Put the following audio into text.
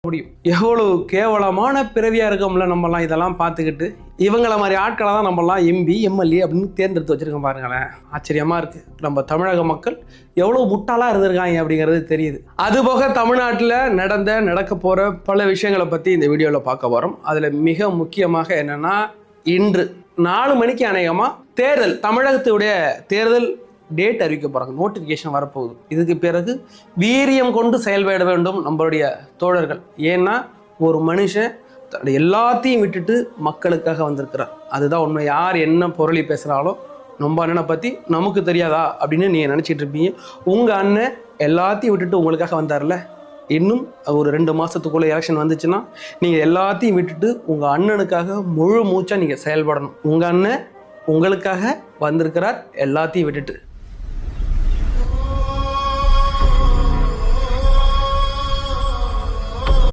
முடியும். எவ்வளவு கேவலமான பிறவியா இருக்கோம்ல நம்மலாம். இதெல்லாம் பார்த்துக்கிட்டு இவங்கள மாதிரி ஆட்களை தான் நம்மலாம் எம்பி எம்எல்ஏ அப்படின்னு தேர்ந்தெடுத்து வச்சிருக்கோம். பாருங்களேன், ஆச்சரியமா இருக்கு. நம்ம தமிழக மக்கள் எவ்வளவு முட்டாளா இருந்திருக்காங்க அப்படிங்கிறது தெரியுது. அதுபோக தமிழ்நாட்டில் நடக்க போற பல விஷயங்களை பத்தி இந்த வீடியோவில் பார்க்க போறோம். அதுல மிக முக்கியமாக என்னன்னா, இன்று 4 மணிக்கு அநேகமா தேர்தல், தமிழகத்துடைய தேர்தல் டேட் அறிவிக்க போகிறாங்க, நோட்டிஃபிகேஷன் வரப்போகுது. இதுக்கு பிறகு வீரியம் கொண்டு செயல்பட வேண்டும் நம்மளுடைய தோழர்கள். ஏன்னா ஒரு மனுஷன் எல்லாத்தையும் விட்டுட்டு மக்களுக்காக வந்திருக்கிறார். அதுதான் உண்மை. யார் என்ன பொருளை பேசுகிறாலும் நம்ம அண்ணனை பற்றி நமக்கு தெரியாதா அப்படின்னு நீங்கள் நினச்சிட்டு இருப்பீங்க. உங்கள் அண்ணன் எல்லாத்தையும் விட்டுட்டு உங்களுக்காக வந்தார்ல. இன்னும் ஒரு 2 மாதத்துக்குள்ளே எலெக்ஷன் வந்துச்சுன்னா நீங்கள் எல்லாத்தையும் விட்டுட்டு உங்கள் அண்ணனுக்காக முழு மூச்சாக நீங்கள் செயல்படணும். உங்கள் அண்ணன் உங்களுக்காக வந்திருக்கிறார், எல்லாத்தையும் விட்டுட்டு.